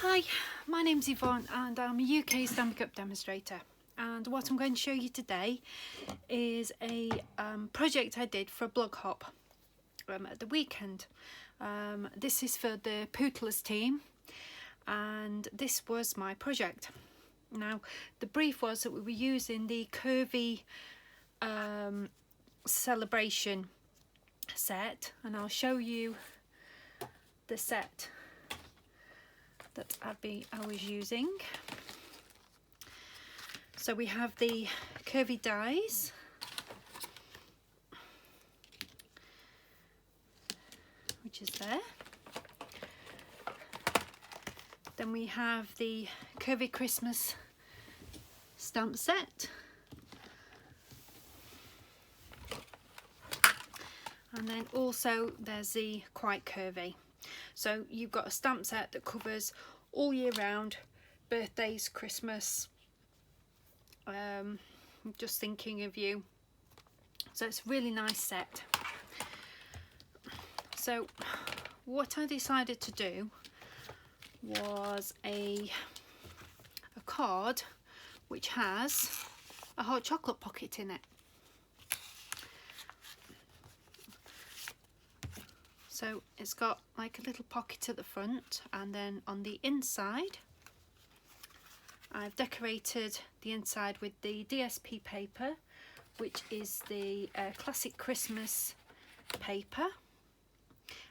Hi, my name's Yvonne and I'm a UK Stand Up demonstrator, and what I'm going to show you today is a project I did for a blog hop at the weekend. This is for the Pootlers team and this was my project. Now the brief was that we were using the Curvy celebration set, and I'll show you the set that I was using. So we have the curvy dies, which is there. Then we have the Curvy Christmas stamp set. And then also there's the quite curvy. So you've got a stamp set that covers all year round, birthdays, Christmas, just thinking of you. So it's a really nice set. So what I decided to do was a card which has a hot chocolate pocket in it. So it's got like a little pocket at the front, and then on the inside I've decorated the inside with the DSP paper, which is the classic Christmas paper,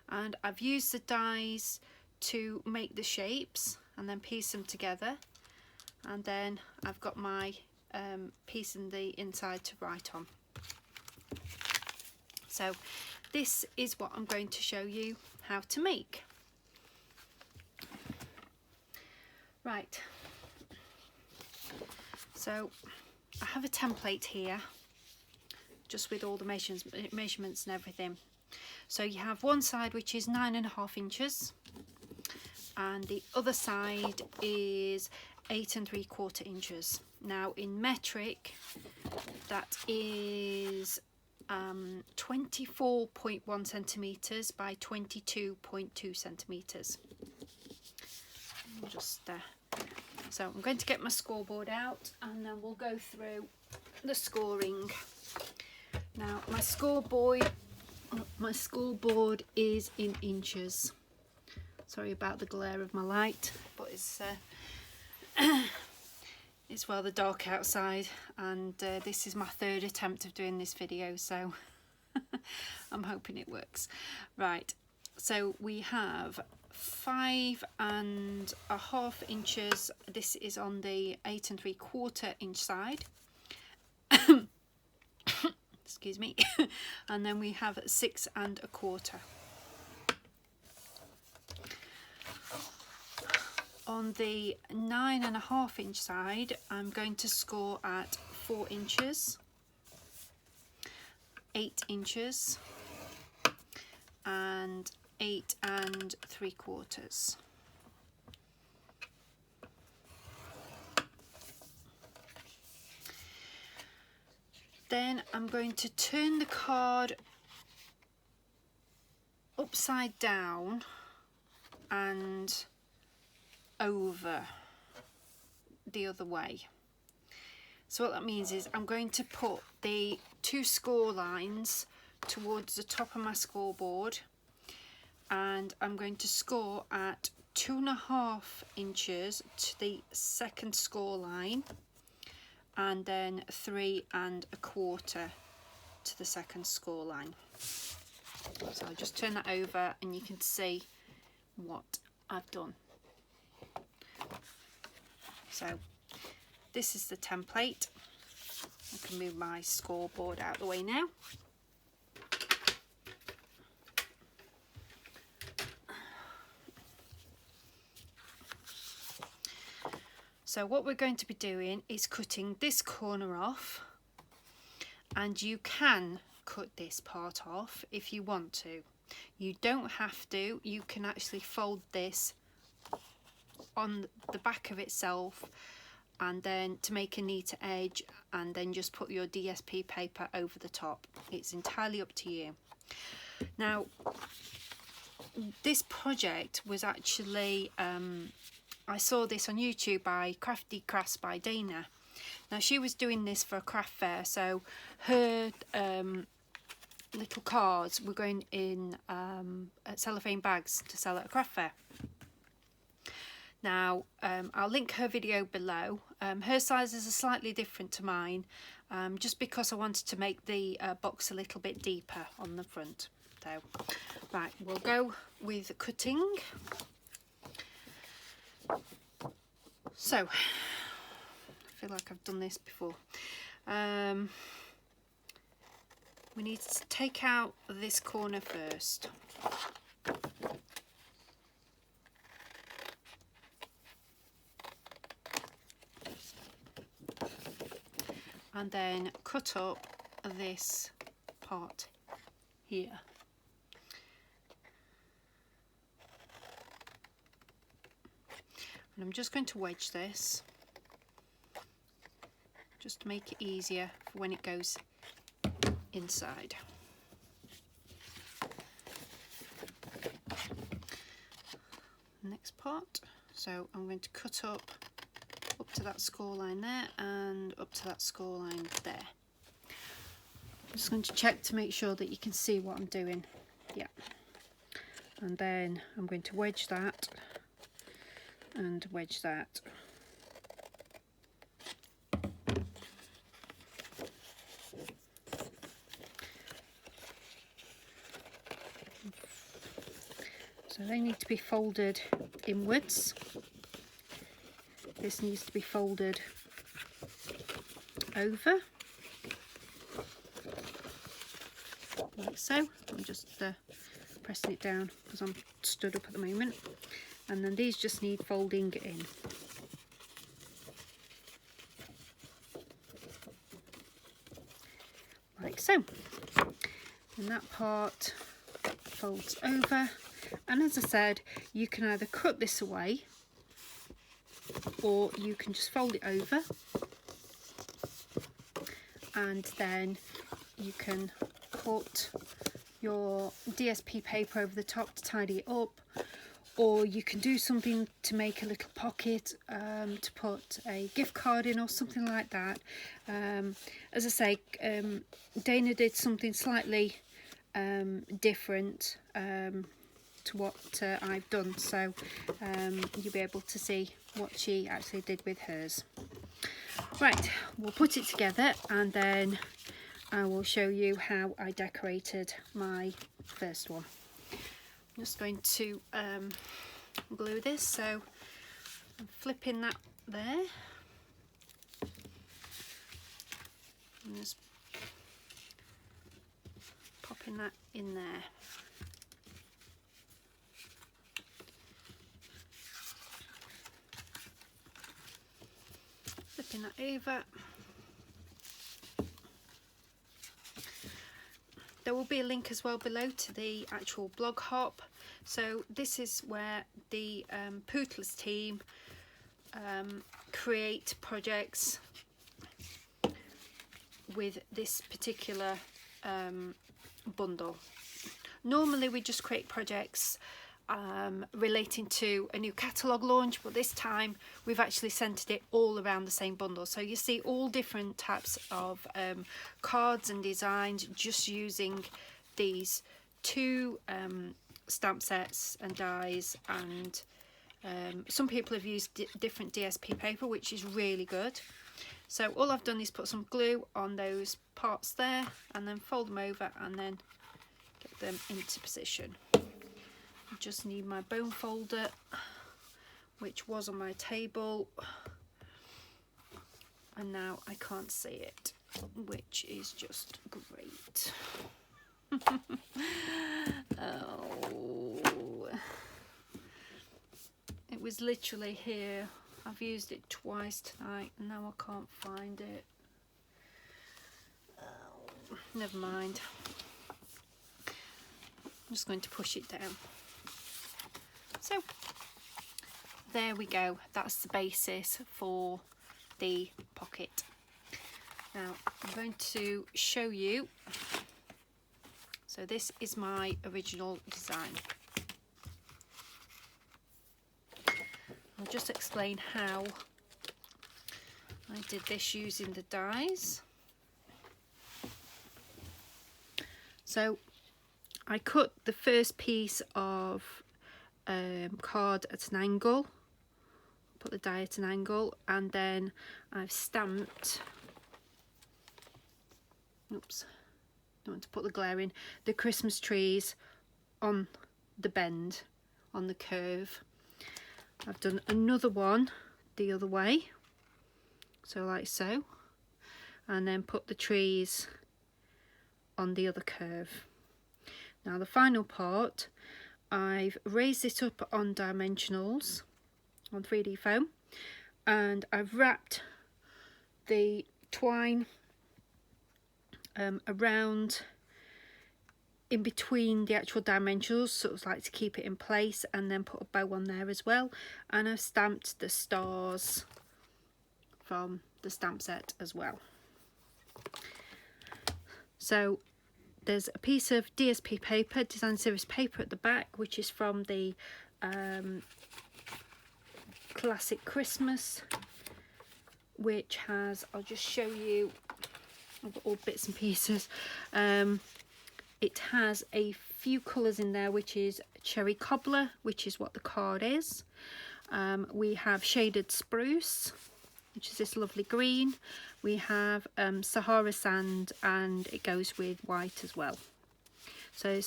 and I've used the dies to make the shapes and then piece them together, and then I've got my piece in the inside to write on. So this is what I'm going to show you how to make. Right, so I have a template here just with all the measurements and everything. So you have one side which is 9.5 inches and the other side is 8 3/4 inches. Now in metric that is 24.1 centimeters by 22.2 centimeters. So I'm going to get my scoreboard out and then we'll go through the scoring. Now my scoreboard is in inches. Sorry about the glare of my light, but it's rather dark outside, and this is my third attempt of doing this video, so I'm hoping it works. Right, so we have 5.5 inches. This is on the 8 3/4 inch side. Excuse me. And then we have 6 1/4. On the 9.5 inch side, I'm going to score at 4 inches, 8 inches, and 8 3/4. Then I'm going to turn the card upside down and over the other way. So what that means is I'm going to put the 2 score lines towards the top of my scoreboard, and I'm going to score at 2.5 inches to the second score line, and then 3 1/4 to the second score line. So I'll just turn that over and you can see what I've done. So this is the template. I can move my scoreboard out of the way now. So what we're going to be doing is cutting this corner off, and you can cut this part off if you want to. You don't have to. You can actually fold this on the back of itself and then to make a neater edge, and then just put your DSP paper over the top. It's entirely up to you. Now this project was actually I saw this on YouTube by Crafty Crafts by Dana. Now she was doing this for a craft fair, so her little cards were going in cellophane bags to sell at a craft fair. Now I'll link her video below. Her sizes are slightly different to mine, just because I wanted to make the box a little bit deeper on the front. So right, we'll go with cutting. So I feel like I've done this before. We need to take out this corner first. And then cut up this part here. And I'm just going to wedge this, just to make it easier for when it goes inside. Next part, so I'm going to cut up to that score line there and up to that score line there. I'm just going to check to make sure that you can see what I'm doing. Yeah. And then I'm going to wedge that and wedge that. So they need to be folded inwards. This needs to be folded over, like so. I'm just pressing it down because I'm stood up at the moment. And then these just need folding in. Like so. And that part folds over. And as I said, you can either cut this away or you can just fold it over, and then you can put your DSP paper over the top to tidy it up, or you can do something to make a little pocket to put a gift card in or something like that. As I say, Dana did something slightly different to what I've done, so you'll be able to see what she actually did with hers. Right, we'll put it together and then I will show you how I decorated my first one. I'm just going to glue this, so I'm flipping that there and just popping that in there. Flipping that over. There will be a link as well below to the actual blog hop. So this is where the Pootlers team create projects with this particular bundle. Normally we just create projects relating to a new catalogue launch, but this time we've actually centered it all around the same bundle. So you see all different types of cards and designs, just using these two stamp sets and dies, and some people have used different DSP paper, which is really good. So all I've done is put some glue on those parts there and then fold them over and then get them into position. I just need my bone folder, which was on my table, and now I can't see it, which is just great. Oh, it was literally here. I've used it twice tonight and now I can't find it. Oh, never mind. I'm just going to push it down. So there we go, that's the basis for the pocket. Now I'm going to show you. So this is my original design. I'll just explain how I did this using the dies. So I cut the first piece of card at an angle, put the die at an angle, and then I've stamped, oops, don't want to put the glare in, the Christmas trees on the bend, on the curve. I've done another one the other way, so like so, and then put the trees on the other curve. Now the final part, I've raised it up on dimensionals on 3D foam, and I've wrapped the twine around in between the actual dimensionals, so it's like to keep it in place, and then put a bow on there as well. And I've stamped the stars from the stamp set as well. So there's a piece of DSP paper, design series paper at the back, which is from the Classic Christmas, which has, I'll just show you, I've got all bits and pieces. It has a few colours in there, which is cherry cobbler, which is what the card is. We have shaded spruce, which is this lovely green. We have Sahara sand, and it goes with white as well. So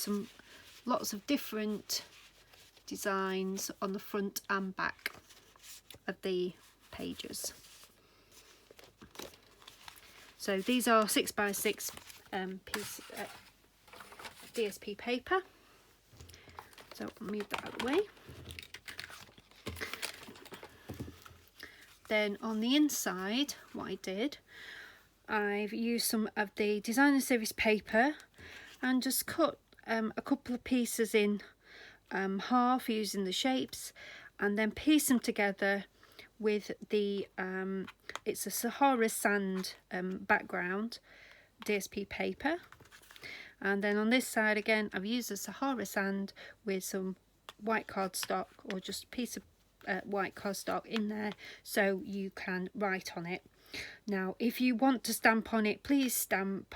lots of different designs on the front and back of the pages. So these are 6x6 piece DSP paper. So I'll move that out of the way. Then on the inside, what I did, I've used some of the designer series paper and just cut a couple of pieces in half using the shapes, and then piece them together with the it's a Sahara sand background DSP paper. And then on this side again, I've used the Sahara sand with some white cardstock, or just a piece of white cardstock in there, so you can write on it. Now if you want to stamp on it, please stamp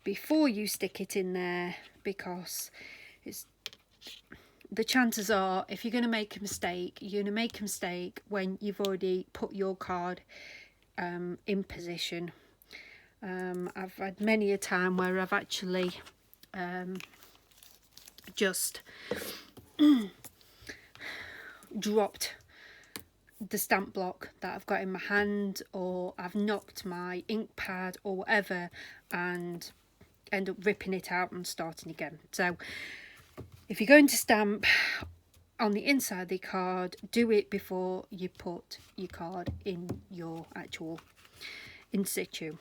before you stick it in there, because the chances are, if you're going to make a mistake, you're going to make a mistake when you've already put your card in position. I've had many a time where I've actually just dropped the stamp block that I've got in my hand, or I've knocked my ink pad or whatever, and end up ripping it out and starting again. So if you're going to stamp on the inside of the card, do it before you put your card in your actual in situ.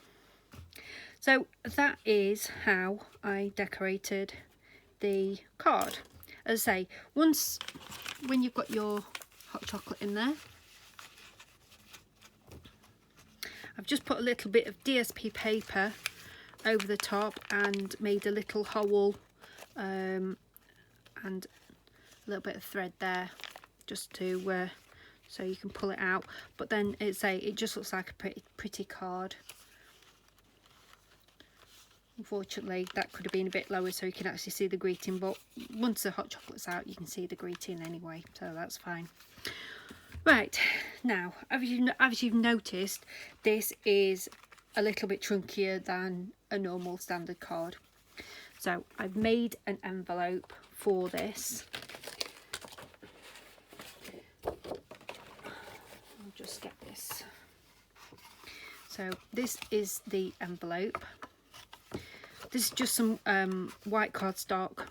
So that is how I decorated the card. As I say, when you've got your hot chocolate in there, I've just put a little bit of DSP paper over the top and made a little hole and a little bit of thread there, just to so you can pull it out. But then it just looks like a pretty card. Unfortunately, that could have been a bit lower so you can actually see the greeting, but once the hot chocolate's out, you can see the greeting anyway, so that's fine. Right, now, as you've noticed, this is a little bit chunkier than a normal standard card. So I've made an envelope for this. I'll just get this. So this is the envelope. This is just some white cardstock,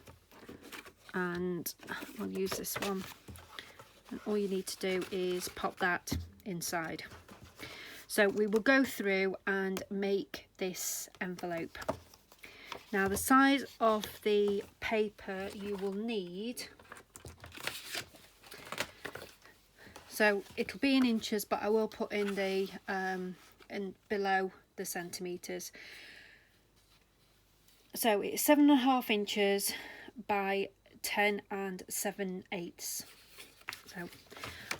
and I'll use this one. And all you need to do is pop that inside. So we will go through and make this envelope. Now the size of the paper you will need, so it'll be in inches, but I will put in the in below the centimetres. So it's 7.5 inches by 10 7/8. So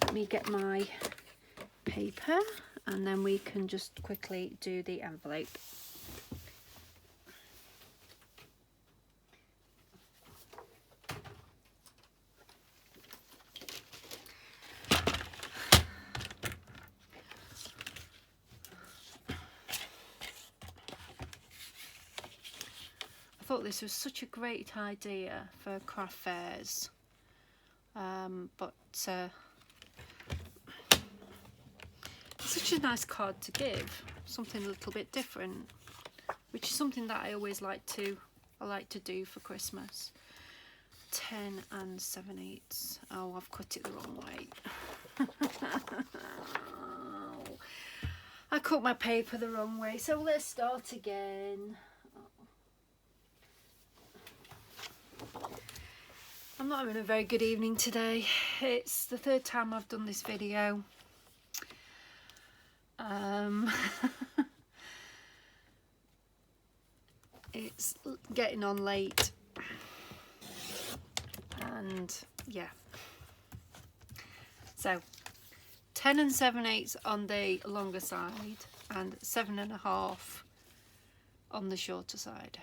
let me get my paper and then we can just quickly do the envelope. I thought this was such a great idea for craft fairs, but it's such a nice card to give, something a little bit different, which is something that I always like to do for Christmas. 10 and 7/8. Oh, I've cut it the wrong way. I cut my paper the wrong way, so let's start again. I'm not having a very good evening today. It's the third time I've done this video. It's getting on late, and yeah. So 10 and 7/8 on the longer side and 7.5 on the shorter side.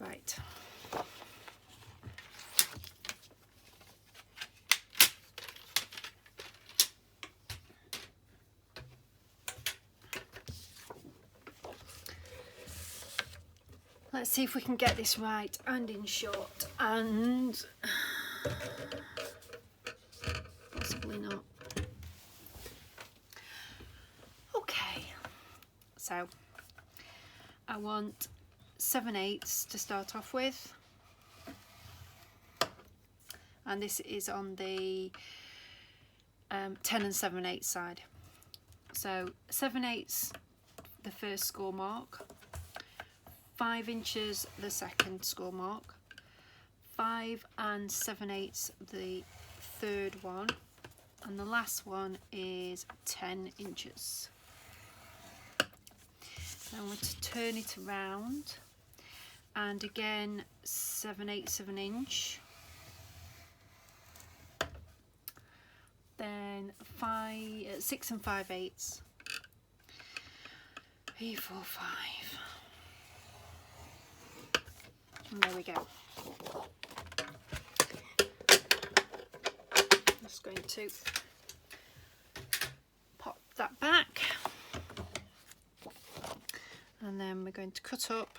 Right. Let's see if we can get this right and in short, and possibly not. Okay, so I want 7/8 to start off with, and this is on the 10 and 7/8 side. So 7/8 the first score mark, 5 inches the second score mark, 5 and 7/8 the third one, and the last one is 10 inches. Now I'm going to turn it around, and again 7/8 of an inch, then 6 and 5/8, 3, 4, 5. And there we go. I'm just going to pop that back, and then we're going to cut up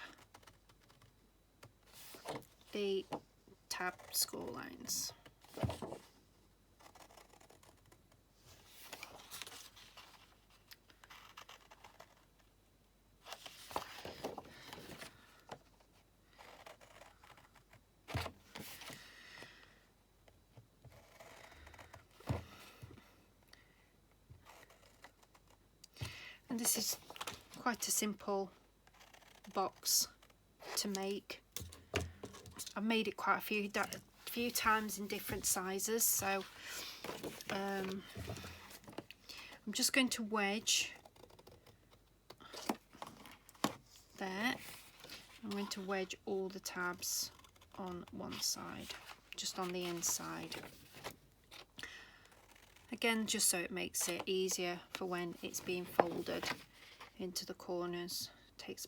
the tab score lines. And this is quite a simple box to make. I've made it quite a few times in different sizes, so I'm just going to wedge there. I'm going to wedge all the tabs on one side, just on the inside. Again, just so it makes it easier for when it's being folded into the corners. Takes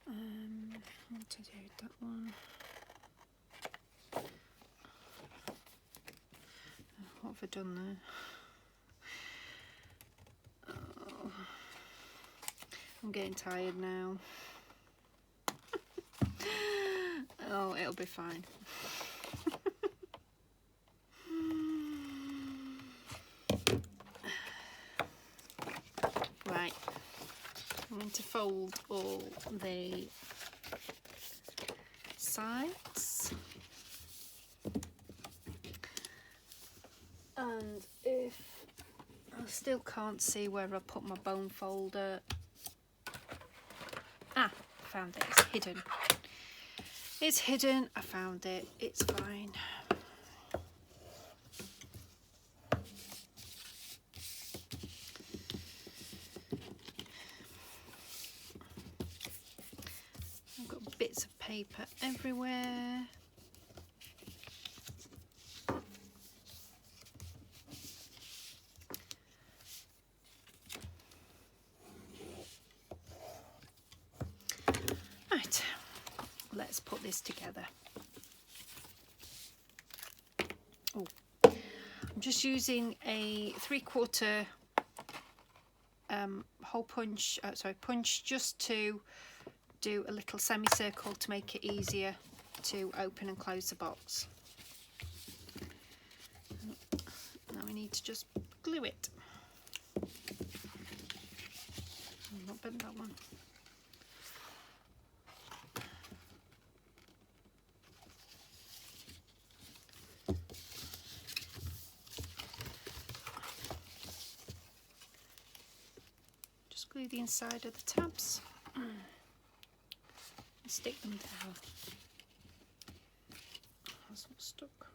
what to do with that one? What have I done there? Oh, I'm getting tired now. Oh, it'll be fine. Right, I'm going to fold all the sides, and if I still can't see where I put my bone folder, found it, it's hidden. It's hidden, I found it, it's fine. paper everywhere. Right, let's put this together. Oh, I'm just using a 3/4 hole punch, punch, just to do a little semicircle to make it easier to open and close the box. Now we need to just glue it. I've not bent that one. Just glue the inside of the tabs and stick them down. That's not stuck.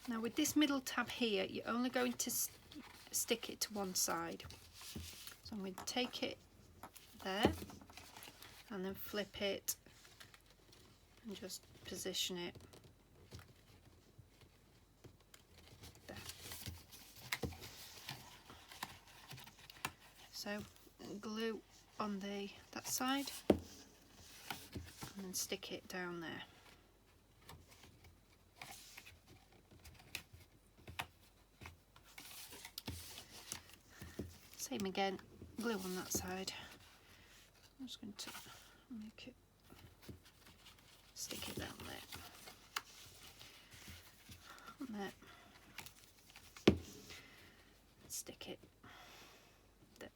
Now with this middle tab here, you're only going to stick it to one side. So I'm going to take it there and then flip it and just position it there. So glue on that side and then stick it down there. Same again, glue on that side. I'm just going to make it, stick it down there. And there. Stick it there.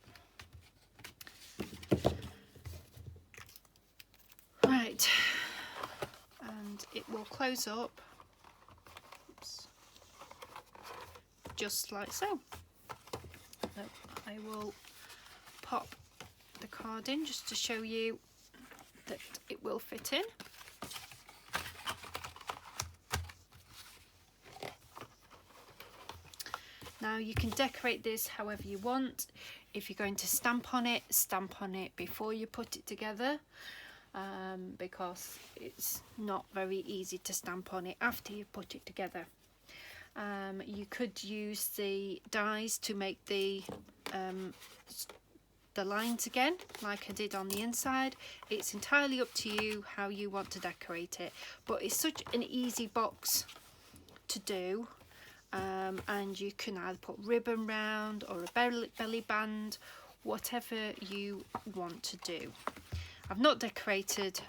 Right, and it will close up. Oops. Just like so. I will pop the card in just to show you that it will fit in. Now you can decorate this however you want. If you're going to stamp on it before you put it together, because it's not very easy to stamp on it after you put it together. You could use the dies to make the lines again, like I did on the inside. It's entirely up to you how you want to decorate it, but it's such an easy box to do, and you can either put ribbon round or a belly band, whatever you want to do. I've not decorated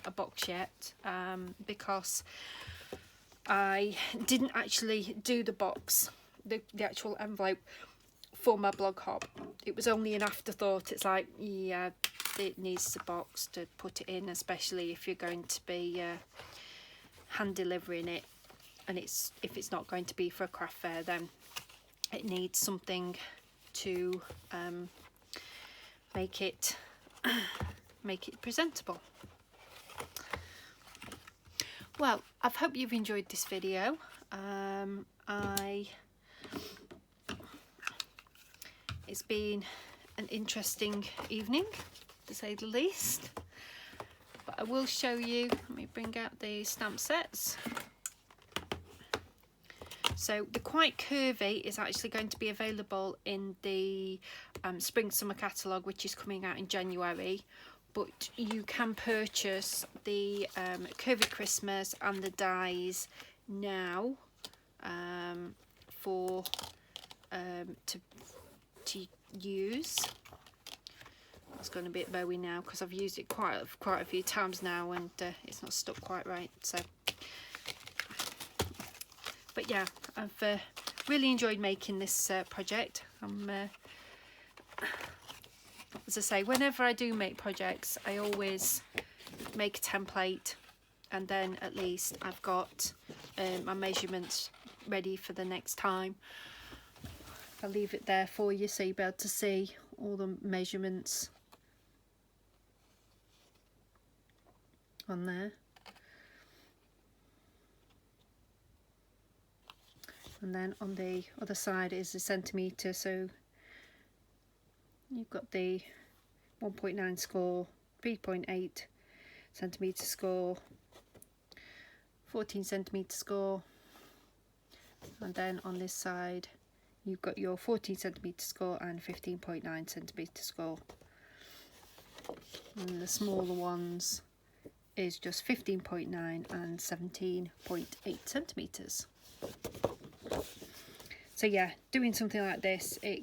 a box yet because I didn't actually do the box, the actual envelope for my blog hop. It was only an afterthought. It's like, yeah, it needs a box to put it in, especially if you're going to be hand delivering it, and if it's not going to be for a craft fair, then it needs something to make it presentable. Well, I hope you've enjoyed this video. It's been an interesting evening, to say the least. But I will show you, let me bring out the stamp sets. So the Quite Curvy is actually going to be available in the Spring Summer catalogue, which is coming out in January. But you can purchase the Curvy Christmas and the dies now for to use. It's going to be a bit bowy now because I've used it quite a few times now, and it's not stuck quite right. So, but yeah, I've really enjoyed making this project. As I say, whenever I do make projects, I always make a template, and then at least I've got my measurements ready for the next time. I'll leave it there for you so you'll be able to see all the measurements on there. And then on the other side is a centimetre, so You've got the 1.9 score, 3.8 centimetre score, 14 centimetre score, and then on this side you've got your 14 centimetre score and 15.9 centimetre score, and the smaller ones is just 15.9 and 17.8 centimetres. So yeah, doing something like this, I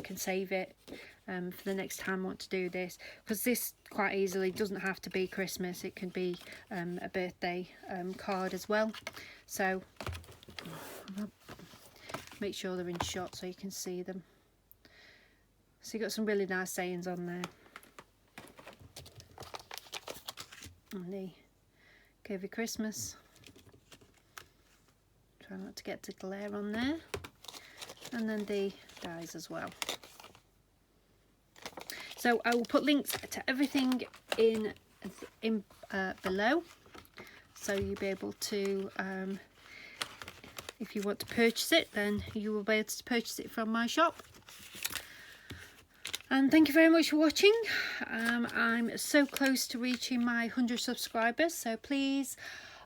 can save it for the next time I want to do this, because this quite easily doesn't have to be Christmas, it can be a birthday card as well. So make sure they're in shot so you can see them. So you've got some really nice sayings on there. And the Curvy Christmas. Try not to get the glare on there. And then the dies as well. So I will put links to everything in below, so you'll be able to, if you want to purchase it, then you will be able to purchase it from my shop. And thank you very much for watching. I'm so close to reaching my 100 subscribers, so please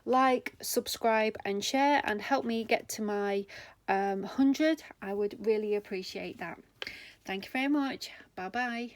like, subscribe and share and help me get to my 100. I would really appreciate that. Thank you very much. Bye bye.